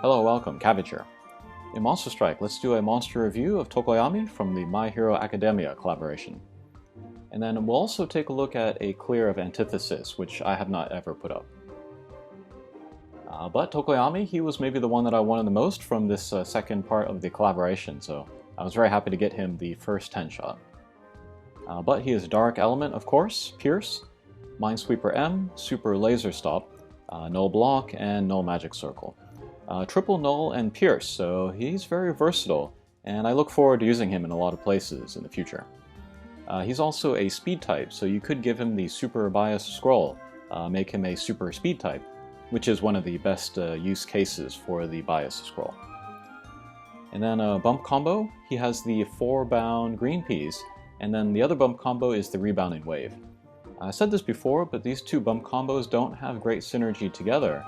Hello, welcome, Cabbage here. In Monster Strike, let's do a monster review of Tokoyami from the My Hero Academia collaboration. And then we'll also take a look at a clear of Antithesis, which I have not ever put up. But Tokoyami, he was maybe the one that I wanted the most from this second part of the collaboration, so I was very happy to get him the first 10 shot. But he is Dark Element, of course, Pierce, Minesweeper M, Super Laser Stop, Null Block, and Null Magic Circle. Triple Null and Pierce, so he's very versatile, and I look forward to using him in a lot of places in the future. He's also a speed type, so you could give him the Super Bias Scroll, make him a Super Speed type, which is one of the best use cases for the Bias Scroll. And then bump combo, he has the 4-bound Green Peas, and then the other bump combo is the Rebounding Wave. I said this before, but these two bump combos don't have great synergy together.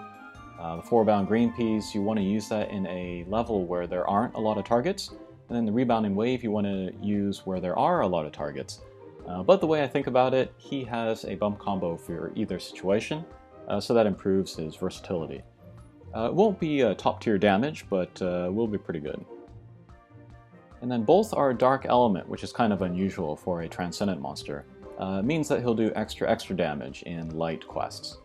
The 4-bound Green Peas, you want to use that in a level where there aren't a lot of targets, and then the Rebounding Wave you want to use where there are a lot of targets. But the way I think about it, he has a bump combo for either situation, so that improves his versatility. It won't be top tier damage, but will be pretty good. And then both are Dark Element, which is kind of unusual for a Transcendent monster. It means that he'll do extra damage in light quests.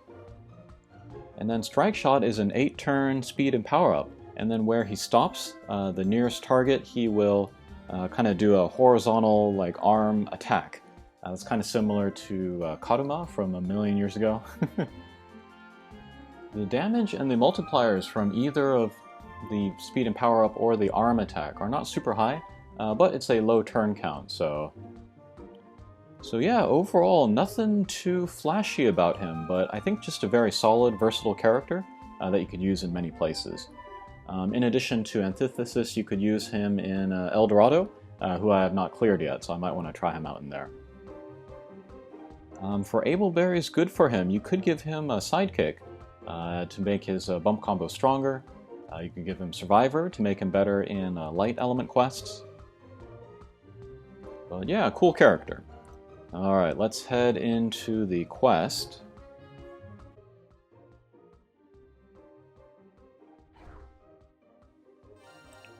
And then Strike Shot is an 8-turn speed and power up, and then where he stops the nearest target, he will kind of do a horizontal like arm attack. That's kind of similar to Karuma from a million years ago. The damage and the multipliers from either of the speed and power up or the arm attack are not super high, but it's a low turn count, so yeah, overall, nothing too flashy about him, but I think just a very solid, versatile character that you could use in many places. In addition to Antithesis, you could use him in El Dorado, who I have not cleared yet, so I might want to try him out in there. For Ableberries, good for him. You could give him a Sidekick to make his bump combo stronger. You could give him Survivor to make him better in light element quests. But yeah, cool character. Alright, let's head into the quest.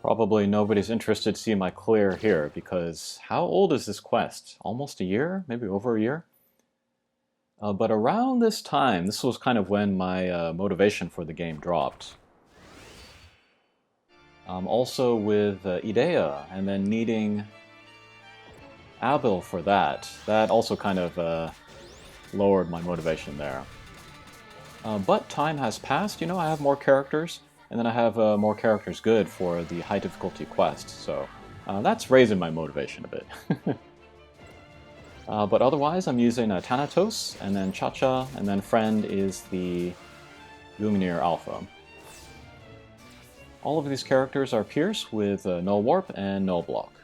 Probably nobody's interested to see my clear here, because how old is this quest? Almost a year? Maybe over a year? But around this time, this was kind of when my motivation for the game dropped. Also with Idea, and then needing Abil for that also kind of lowered my motivation there. But time has passed, I have more characters, and then I have more characters good for the high difficulty quest, so that's raising my motivation a bit. But otherwise, I'm using Thanatos, and then Cha-Cha, and then Friend is the Lumineer Alpha. All of these characters are Pierce with Null Warp and Null Block.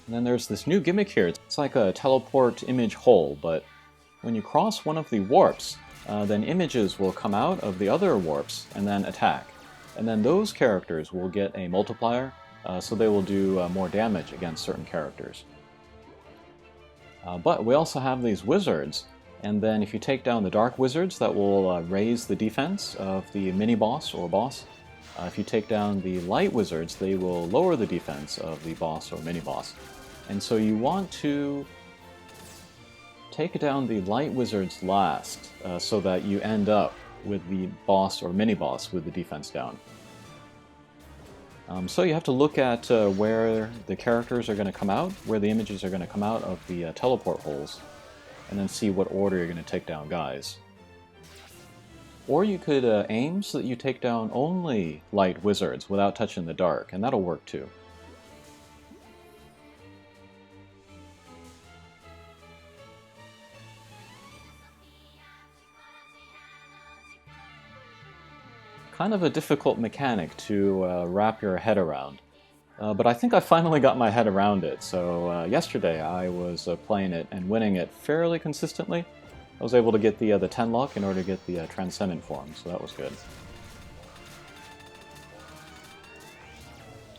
And then there's this new gimmick here. It's like a teleport image hole, but when you cross one of the warps, then images will come out of the other warps and then attack. And then those characters will get a multiplier, so they will do more damage against certain characters. But we also have these wizards, and then if you take down the dark wizards, that will raise the defense of the mini-boss or boss. If you take down the light wizards, they will lower the defense of the boss or mini-boss. And so you want to take down the light wizards last, so that you end up with the boss or mini-boss with the defense down. So you have to look at where the characters are going to come out, where the images are going to come out of the teleport holes, and then see what order you're going to take down guys. Or you could aim so that you take down only light wizards without touching the dark, and that'll work too. kind of a difficult mechanic to wrap your head around. But I think I finally got my head around it, so yesterday I was playing it and winning it fairly consistently. I was able to get the 10 luck in order to get the Transcendent form, so that was good.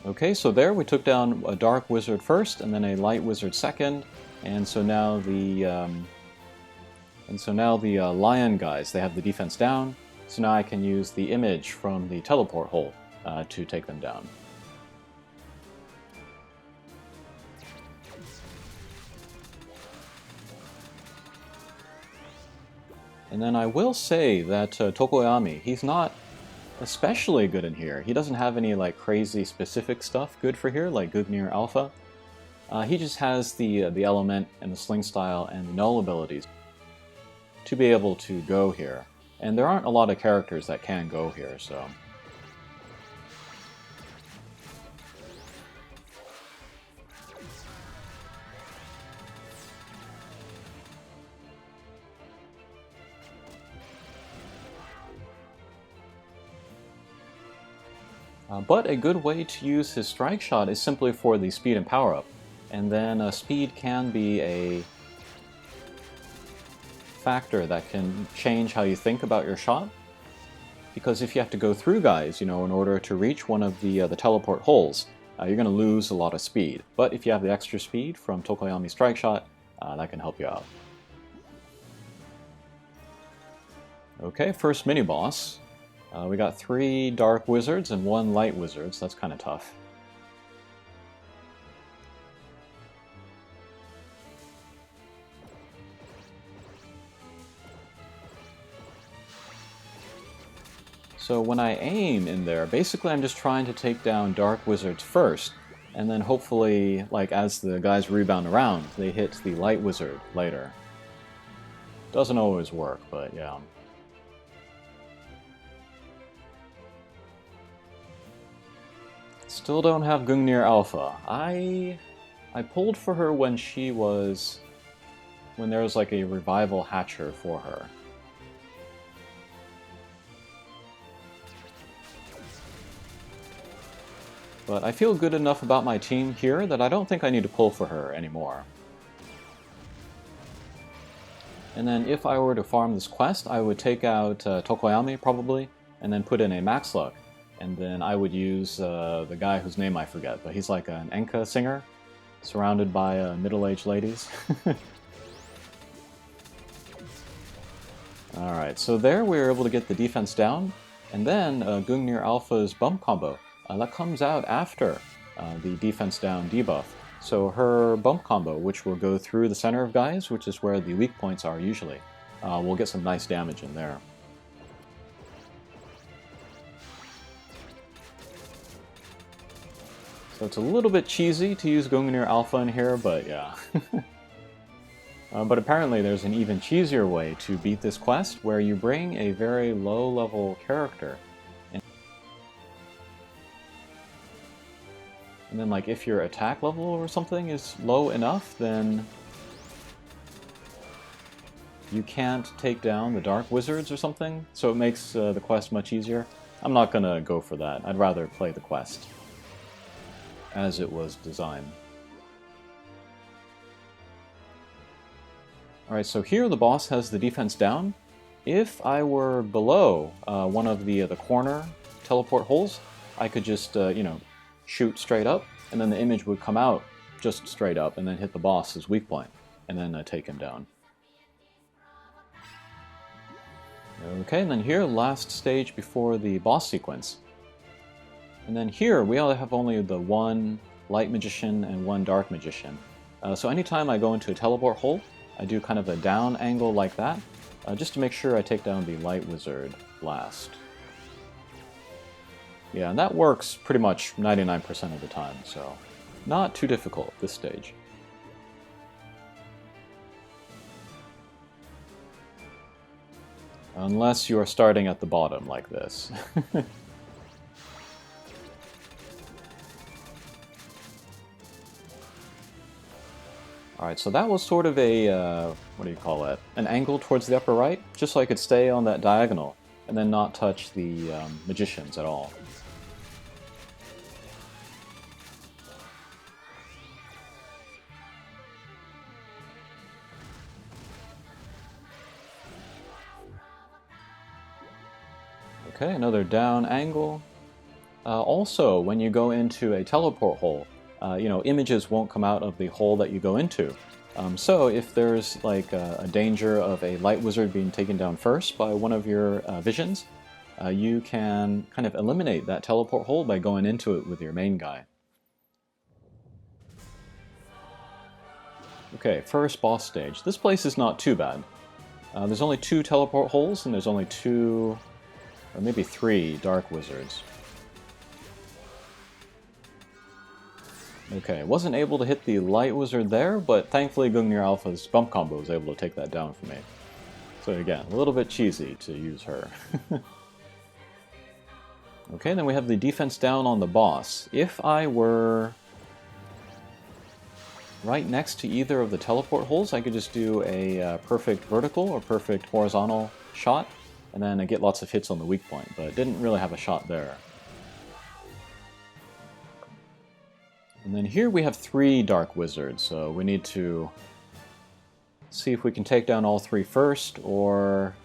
Okay, so there we took down a Dark Wizard first, and then a Light Wizard second, and so now the Lion guys, they have the defense down, so now I can use the image from the teleport hole to take them down. And then I will say that Tokoyami, he's not especially good in here. He doesn't have any like crazy specific stuff good for here, like Gungnir Alpha. He just has the element and the sling style and the null abilities to be able to go here. And there aren't a lot of characters that can go here, so... but a good way to use his strike shot is simply for the speed and power up. And then speed can be a factor that can change how you think about your shot. Because if you have to go through guys, you know, in order to reach one of the teleport holes, you're going to lose a lot of speed. But if you have the extra speed from Tokoyami's strike shot, that can help you out. Okay, first mini-boss. We got 3 Dark Wizards and 1 Light Wizard, so that's kind of tough. So when I aim in there, basically I'm just trying to take down Dark Wizards first, and then hopefully, like, as the guys rebound around, they hit the Light Wizard later. Doesn't always work, but yeah. Still don't have Gungnir Alpha. I pulled for her when there was like a revival hatcher for her. But I feel good enough about my team here that I don't think I need to pull for her anymore. And then if I were to farm this quest, I would take out Tokoyami probably, and then put in a Max Luck. And then I would use the guy whose name I forget, but he's like an enka singer, surrounded by middle-aged ladies. Alright, so there we were able to get the defense down, and then Gungnir Alpha's bump combo. That comes out after the defense down debuff. So her bump combo, which will go through the center of guys, which is where the weak points are usually, we'll get some nice damage in there. So it's a little bit cheesy to use Gungnir Alpha in here, but yeah. But apparently there's an even cheesier way to beat this quest, where you bring a very low-level character. And then, like, if your attack level or something is low enough, then you can't take down the Dark Wizards or something, so it makes the quest much easier. I'm not gonna go for that. I'd rather play the quest as it was designed. Alright, so here the boss has the defense down. If I were below one of the corner teleport holes, I could just, you know, shoot straight up, and then the image would come out just straight up, and then hit the boss's weak point, and then take him down. Okay, and then here, last stage before the boss sequence. And then here, we have only the 1 Light Magician and 1 Dark Magician. So anytime I go into a teleport hole, I do kind of a down angle like that, just to make sure I take down the Light Wizard last. Yeah, and that works pretty much 99% of the time, so not too difficult at this stage. Unless you are starting at the bottom like this. Alright, so that was sort of a, what do you call it? An angle towards the upper right, just so I could stay on that diagonal and then not touch the magicians at all. Okay, another down angle. Also, when you go into a teleport hole, images won't come out of the hole that you go into. So if there's like a danger of a light wizard being taken down first by one of your visions, you can kind of eliminate that teleport hole by going into it with your main guy. Okay, first boss stage. This place is not too bad. There's only 2 teleport holes, and there's only 2, or maybe 3 dark wizards. Okay, wasn't able to hit the light wizard there, but thankfully Gungnir Alpha's bump combo was able to take that down for me. So again, a little bit cheesy to use her. Okay, then we have the defense down on the boss. If I were right next to either of the teleport holes, I could just do a perfect vertical or perfect horizontal shot, and then I get lots of hits on the weak point, but didn't really have a shot there. And then here we have 3 dark wizards, so we need to see if we can take down all 3 first, or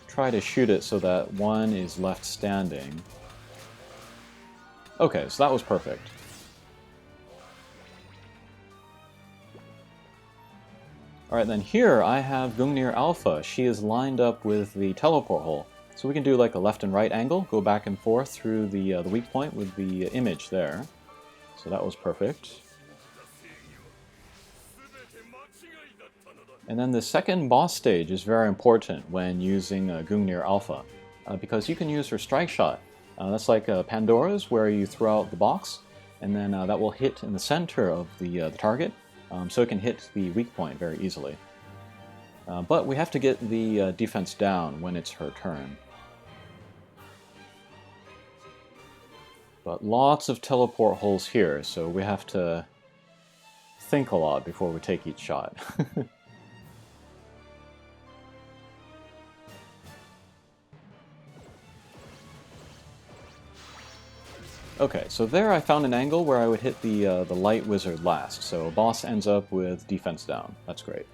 try to shoot it so that one is left standing. Okay, so that was perfect. Alright, then here I have Gungnir Alpha. She is lined up with the teleport hole. So we can do like a left and right angle, go back and forth through the weak point with the image there. So that was perfect. And then the second boss stage is very important when using Gungnir Alpha, because you can use her strike shot. That's like Pandora's, where you throw out the box, and then that will hit in the center of the target, so it can hit the weak point very easily. But we have to get the defense down when it's her turn. But lots of teleport holes here, so we have to think a lot before we take each shot. Okay, so there I found an angle where I would hit the light wizard last, so boss ends up with defense down. That's great.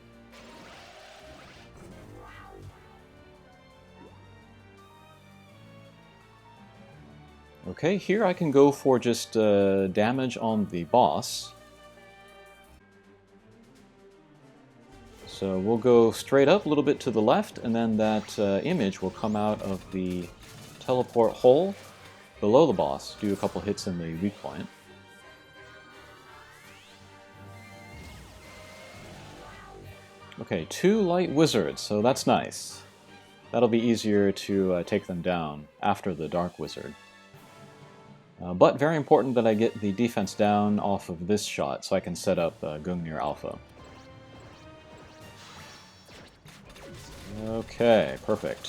Okay, here I can go for just damage on the boss. So we'll go straight up a little bit to the left, and then that image will come out of the teleport hole below the boss, do a couple hits in the weak point. Okay, 2 light wizards, so that's nice. That'll be easier to take them down after the dark wizard. But very important that I get the defense down off of this shot so I can set up Gungnir Alpha. Okay, perfect.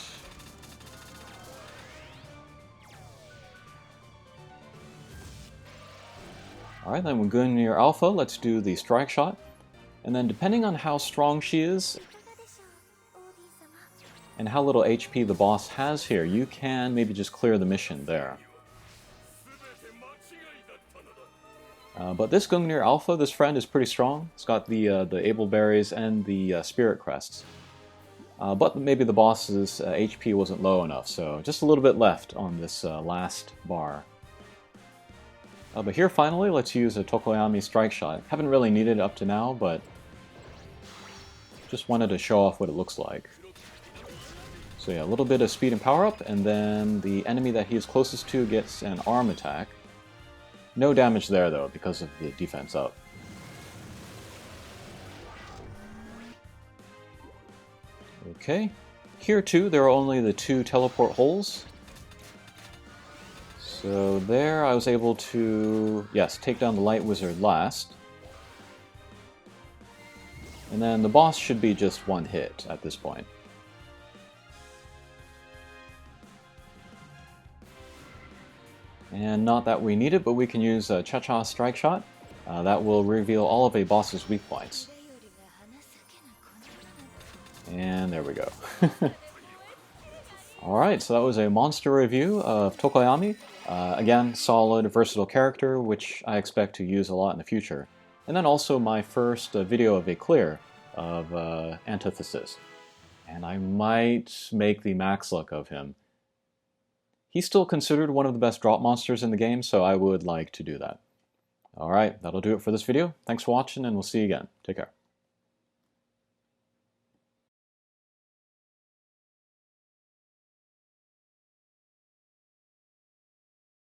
Alright, then with Gungnir Alpha, let's do the strike shot. And then depending on how strong she is, and how little HP the boss has here, you can maybe just clear the mission there. But this Gungnir Alpha, this friend, is pretty strong. It's got the Able Berries and the Spirit Crests. But maybe the boss's HP wasn't low enough, so just a little bit left on this last bar. But here finally, let's use a Tokoyami strike shot. Haven't really needed it up to now, but just wanted to show off what it looks like. So yeah, a little bit of speed and power up, and then the enemy that he is closest to gets an arm attack. No damage there though, because of the defense up. Okay, here too there are only the 2 teleport holes. So there I was able to, yes, take down the light wizard last. And then the boss should be just 1 hit at this point. And not that we need it, but we can use a Cha-Cha Strike Shot. That will reveal all of a boss's weak points. And there we go. Alright, so that was a monster review of Tokoyami. Again, solid, versatile character, which I expect to use a lot in the future. And then also my first video of a clear of Antithesis. And I might make the max look of him. He's still considered one of the best drop monsters in the game, so I would like to do that. Alright, that'll do it for this video. Thanks for watching, and we'll see you again. Take care.